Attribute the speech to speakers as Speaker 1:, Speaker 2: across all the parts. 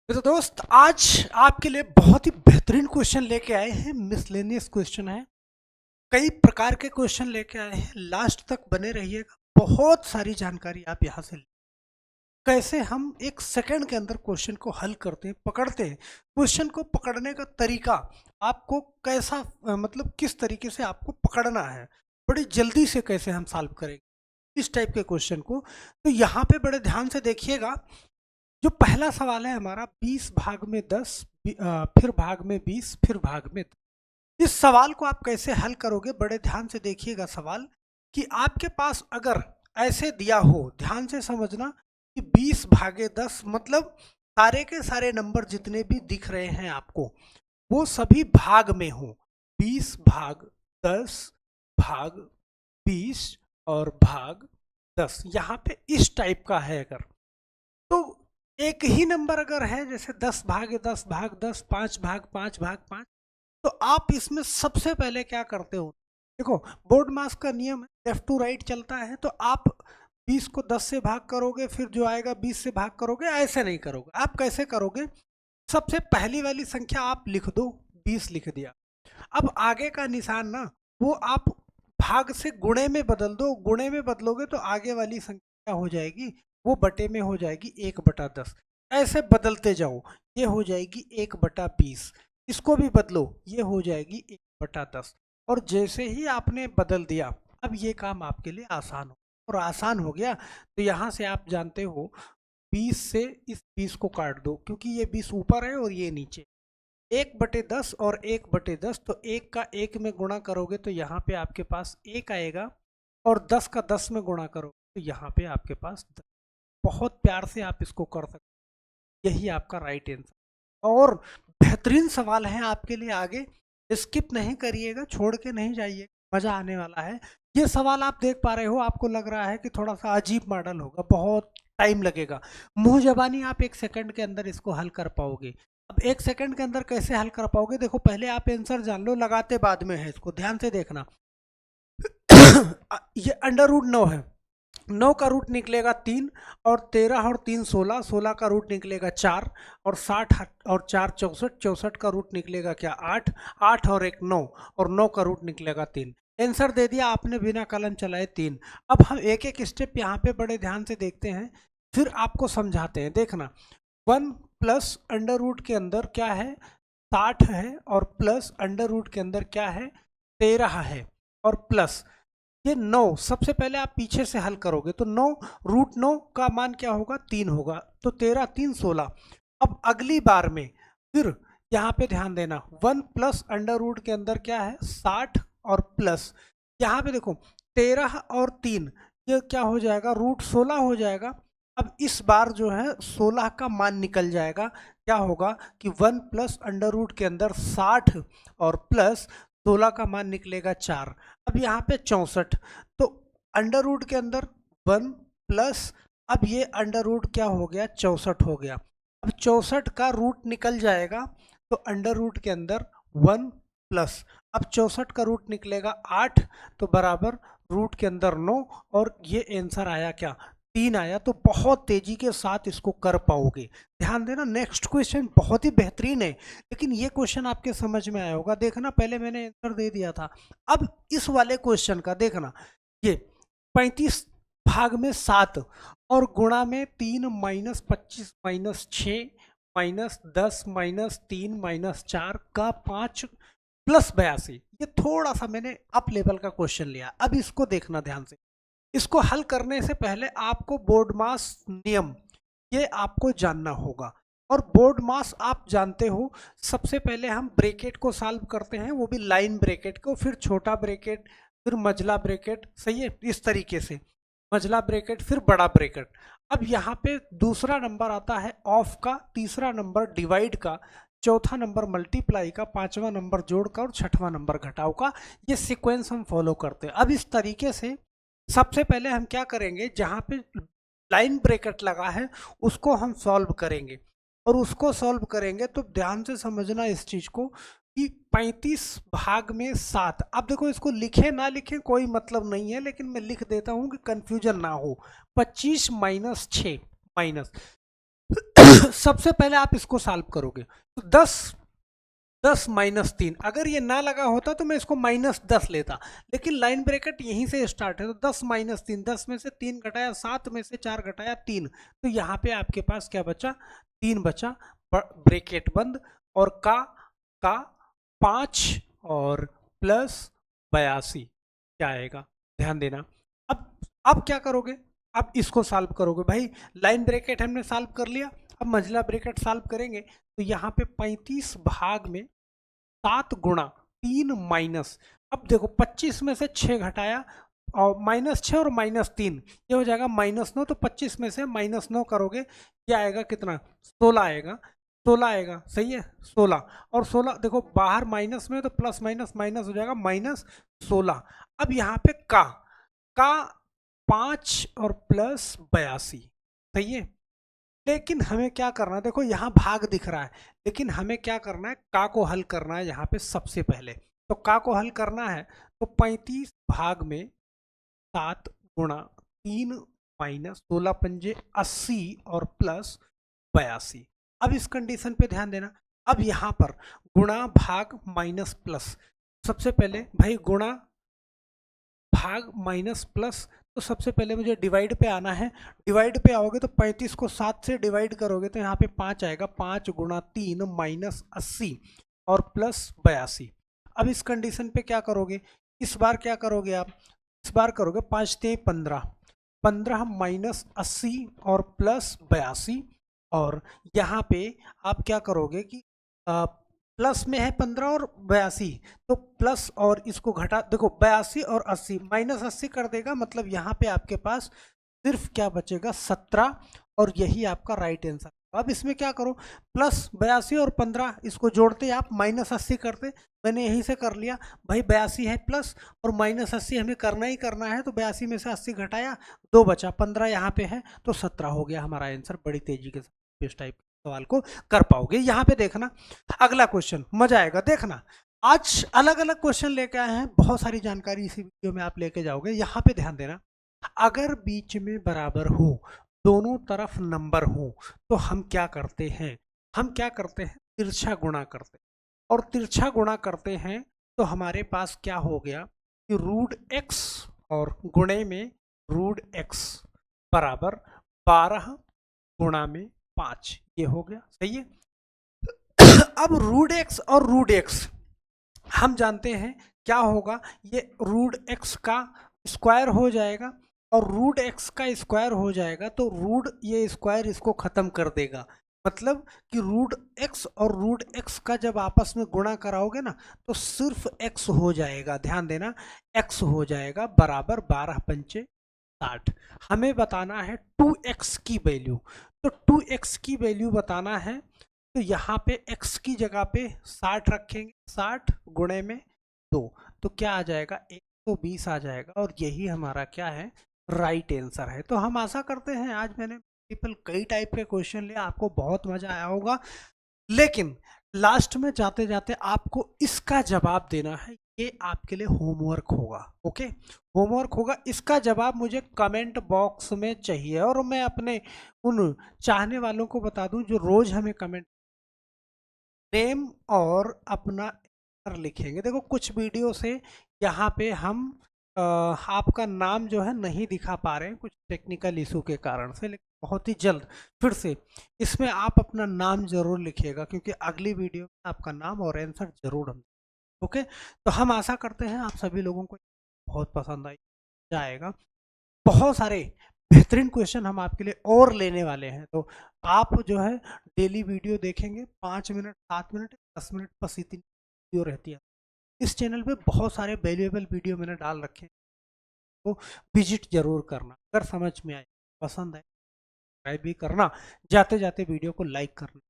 Speaker 1: तो दोस्त आज आपके लिए बहुत ही बेहतरीन क्वेश्चन लेके आए हैं। मिसलेनियस क्वेश्चन है, कई प्रकार के क्वेश्चन लेके आए हैं। लास्ट तक बने रहिएगा, बहुत सारी जानकारी आप यहाँ से कैसे हम एक सेकंड के अंदर क्वेश्चन को हल करते हैं, पकड़ते हैं। क्वेश्चन को पकड़ने का तरीका आपको कैसा मतलब किस तरीके से आपको पकड़ना है, बड़ी जल्दी से कैसे हम सॉल्व करेंगे इस टाइप के क्वेश्चन को। तो यहाँ पे बड़े ध्यान से देखिएगा। जो पहला सवाल है हमारा 20 भाग में 10 फिर भाग में 20 फिर भाग में 10। इस सवाल को आप कैसे हल करोगे, बड़े ध्यान से देखिएगा सवाल कि आपके पास अगर ऐसे दिया हो, ध्यान से समझना कि 20 भागे 10 मतलब सारे के सारे नंबर जितने भी दिख रहे हैं आपको वो सभी भाग में हो। 20 भाग 10 भाग 20 और भाग 10 यहाँ पे इस टाइप का है। अगर तो एक ही नंबर अगर है, जैसे 10 भाग 10 भाग 10, 5 भाग 5 भाग 5, तो आप इसमें सबसे पहले क्या करते हो, देखो बोर्ड मास का नियम है, लेफ्ट टू राइट चलता है। तो आप 20 को 10 से भाग करोगे, फिर जो आएगा 20 से भाग करोगे, ऐसे नहीं करोगे। आप कैसे करोगे, सबसे पहली वाली संख्या आप लिख दो, 20 लिख दिया। अब आगे का निशान ना वो आप भाग से गुणे में बदल दो, गुणे में बदलोगे तो आगे वाली संख्या हो जाएगी वो बटे में हो जाएगी 1/10। ऐसे बदलते जाओ, ये हो जाएगी 1/20। इसको भी बदलो, ये हो जाएगी 1/10। और जैसे ही आपने बदल दिया, अब ये काम आपके लिए आसान हो, और आसान हो गया तो यहाँ से आप जानते हो 20 से इस 20 को काट दो, क्योंकि ये 20 ऊपर है और ये नीचे। 1/10 और 1/10, तो 1 का 1 में गुणा करोगे तो यहाँ पे आपके पास 1 आएगा, और 10 का 10 में गुणा करोगे तो यहाँ पे आपके पास 10। बहुत प्यार से आप इसको कर सकते, यही आपका राइट आंसर। और बेहतरीन सवाल है आपके लिए आगे, स्किप नहीं करिएगा, छोड़ के नहीं जाइए, मजा आने वाला है। ये सवाल आप देख पा रहे हो, आपको लग रहा है कि थोड़ा सा अजीब मॉडल होगा, बहुत टाइम लगेगा। मुंह जबानी आप 1 सेकंड के अंदर इसको हल कर पाओगे। अब 1 सेकंड के अंदर कैसे हल कर पाओगे, देखो पहले आप आंसर जान लो, लगाते बाद में है, इसको ध्यान से देखना। ये अंडर रूट 9 है, 9 का रूट निकलेगा 3, और 13 और 3 16, 16 का रूट निकलेगा 4, और 60 और 4 64, 64 का रूट निकलेगा क्या 8, 8 और 1 9, और 9 का रूट निकलेगा 3। आंसर दे दिया आपने बिना कलम चलाए 3। अब हम एक एक स्टेप यहाँ पे बड़े ध्यान से देखते हैं, फिर आपको समझाते हैं। देखना, 1 प्लस अंडर रूट के अंदर क्या है 60 है, और प्लस अंडर रूट के अंदर क्या है 13 है, और प्लस ये 9। सबसे पहले आप पीछे से हल करोगे तो 9 रूट 9 का मान क्या होगा 3 होगा, तो 13 3 16। अब अगली बार में फिर यहाँ पे ध्यान देना, 1 प्लस अंडर रूट के अंदर क्या है 60, और प्लस यहाँ पे देखो 13 और 3, ये क्या हो जाएगा रूट 16 हो जाएगा। अब इस बार जो है 16 का मान निकल जाएगा, क्या होगा कि 1 प्लस अंडर रूट के अंदर 60 और प्लस 16 का मान निकलेगा 4। अब यहाँ पे 64, तो अंडर रूट के अंदर 1 प्लस, अब ये अंडर रूट क्या हो गया 64 हो गया। अब 64 का रूट निकल जाएगा, तो अंडर रूट के अंदर 1 प्लस, अब 64 का रूट निकलेगा 8, तो बराबर रूट के अंदर 9, और ये आंसर आया क्या 3 आया। तो बहुत तेजी के साथ इसको कर पाओगे। ध्यान देना, नेक्स्ट क्वेश्चन बहुत ही बेहतरीन है, लेकिन ये क्वेश्चन आपके समझ में आया होगा। देखना, पहले मैंने आंसर दे दिया था। अब इस वाले क्वेश्चन का देखना, ये 35 भाग में 7 और गुणा में 3 minus 25 minus 6 minus 10 minus 3 minus 4 का 5 प्लस 82। ये थोड़ा सा मैंने अप लेवल का क्वेश्चन लिया। अब इसको देखना ध्यान से, इसको हल करने से पहले आपको बोर्ड मास नियम ये आपको जानना होगा। और बोर्ड मास आप जानते हो, सबसे पहले हम ब्रैकेट को सॉल्व करते हैं, वो भी लाइन ब्रैकेट को, फिर छोटा ब्रैकेट, फिर मझला ब्रैकेट, सही है, इस तरीके से मझला ब्रैकेट फिर बड़ा ब्रैकेट। अब यहाँ पे दूसरा नंबर आता है ऑफ का, तीसरा नंबर डिवाइड का, चौथा नंबर मल्टीप्लाई का, पांचवा नंबर जोड़ का, और छठवां नंबर घटाव का। ये सीक्वेंस हम फॉलो करते हैं। अब इस तरीके से सबसे पहले हम क्या करेंगे, जहाँ पे लाइन ब्रैकेट लगा है उसको हम सॉल्व करेंगे, और उसको सॉल्व करेंगे तो ध्यान से समझना इस चीज को कि 35 भाग में 7। अब देखो, इसको लिखे ना लिखे कोई मतलब नहीं है, लेकिन मैं लिख देता हूं कि कंफ्यूजन ना हो। 25 माइनस 6 माइनस सबसे पहले आप इसको सॉल्व करोगे तो 10 माइनस 3, अगर ये ना लगा होता तो मैं इसको -10 लेता, लेकिन लाइन ब्रैकेट यहीं से स्टार्ट है, तो 10 माइनस 3, 10 में से 3 घटाया 7, में से 4 घटाया 3, तो यहाँ पे आपके पास क्या बचा, 3 बचा, ब्रैकेट बंद, और का 5 और प्लस 82 क्या आएगा, ध्यान देना। अब क्या करोगे, अब इसको सॉल्व करोगे भाई, लाइन ब्रैकेट हमने सॉल्व कर लिया, अब मंझला ब्रैकेट सॉल्व करेंगे, तो यहाँ पे 35 भाग में 7 गुणा 3 माइनस, अब देखो 25 में से 6 घटाया और -6 और -3, ये हो जाएगा -9, तो 25 में से -9 करोगे, ये आएगा कितना, 16 आएगा, 16 आएगा, सही है 16, और 16 देखो बाहर माइनस में, तो प्लस माइनस माइनस हो जाएगा -16। अब यहाँ पे का 5 और प्लस 82, सही है, लेकिन हमें क्या करना है, देखो यहाँ भाग दिख रहा है, लेकिन हमें क्या करना है, का को हल करना है यहाँ पे सबसे पहले, तो का को हल करना है, तो 35 भाग में 7 गुणा 3 माइनस 16 पंजे 80 और प्लस 82। अब इस कंडीशन पे ध्यान देना, अब यहाँ पर गुणा भाग माइनस प्लस, सबसे पहले भाई गुणा भाग माइनस प्लस, तो सबसे पहले मुझे डिवाइड पे आना है, डिवाइड पे आओगे तो 35 को 7 से डिवाइड करोगे तो यहाँ पे 5 आएगा, 5 गुणा 3 माइनस 80 और प्लस 82। अब इस कंडीशन पे क्या करोगे, इस बार क्या करोगे आप, इस बार करोगे 5 ते 15, 15 माइनस 80 और प्लस 82, और यहाँ पे आप क्या करोगे कि प्लस में है 15 और 82, तो प्लस और इसको घटा, देखो 82 और 80 -80 कर देगा, मतलब यहाँ पे आपके पास सिर्फ क्या बचेगा 17, और यही आपका राइट आंसर। अब इसमें क्या करो, प्लस 82 और 15 इसको जोड़ते आप -80 करते, मैंने यहीं से कर लिया भाई, 82 है प्लस और -80 हमें करना ही करना है, तो 82 में से 80 घटाया, 2 बचा, 15 यहाँ पे है, तो 17 हो गया हमारा आंसर। बड़ी तेजी के साथ इस टाइप सवाल को कर पाओगे। यहाँ पे देखना अगला क्वेश्चन, मजा आएगा, देखना आज अलग अलग क्वेश्चन लेके आए हैं, बहुत सारी जानकारी इसी वीडियो में आप लेके जाओगे। यहाँ पे ध्यान देना, अगर बीच में बराबर हो, दोनों तरफ नंबर हो, तो हम क्या करते हैं, तिरछा गुणा करते हैं, और तिरछा गुणा करते हैं तो हमारे पास क्या हो गया कि √x और गुणे में √x बराबर 12 गुणा में 5, ये हो गया, सही है। अब √x और √x हम जानते हैं क्या होगा, ये √x का स्क्वायर हो जाएगा और √x का स्क्वायर हो जाएगा, तो ये स्क्वायर इसको खत्म कर देगा, मतलब कि √x और √x का जब आपस में गुणा कराओगे ना, तो सिर्फ x हो जाएगा, ध्यान देना x हो जाएगा, बराबर 12 पंचे 60। हमें बताना है 2x की वैल्यू, तो 2x की वैल्यू बताना है, तो यहाँ पे x की जगह पे 60 रखेंगे, 60 गुणे में 2, तो क्या आ जाएगा 120 आ जाएगा, और यही हमारा क्या है, राइट आंसर है। तो हम आशा करते हैं आज मैंने मल्टीपल कई टाइप के क्वेश्चन लिए, आपको बहुत मजा आया होगा, लेकिन लास्ट में जाते जाते आपको इसका जवाब देना है, ये आपके लिए होमवर्क होगा, ओके, होमवर्क होगा, इसका जवाब मुझे कमेंट बॉक्स में चाहिए, और मैं अपने उन चाहने वालों को बता दूं जो रोज हमें कमेंट, नेम और अपना आंसर लिखेंगे। देखो कुछ वीडियो से यहाँ पे हम आपका नाम जो है नहीं दिखा पा रहे हैं, कुछ टेक्निकल इशू के कारण से, लेकिन बहुत ही जल्द फिर से इसमें आप अपना नाम जरूर लिखिएगा, क्योंकि अगली वीडियो में आपका नाम और आंसर जरूर हम, ओके। तो हम आशा करते हैं आप सभी लोगों को बहुत पसंद आई जाएगा, बहुत सारे बेहतरीन क्वेश्चन हम आपके लिए और लेने वाले हैं, तो आप जो है डेली वीडियो देखेंगे, 5 मिनट 7 मिनट 10 मिनट बस इतनी वीडियो रहती है। इस चैनल पे बहुत सारे वैल्यूएबल वीडियो मैंने डाल रखे हैं, तो विजिट जरूर करना, अगर समझ में आए पसंद आए सब्सक्राइब भी करना, जाते जाते वीडियो को लाइक करना।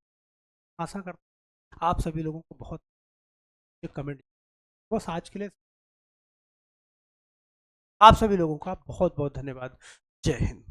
Speaker 1: आशा करता आप सभी लोगों को बहुत कमेंट, बस आज के लिए आप सभी लोगों का बहुत बहुत धन्यवाद। जय हिंद।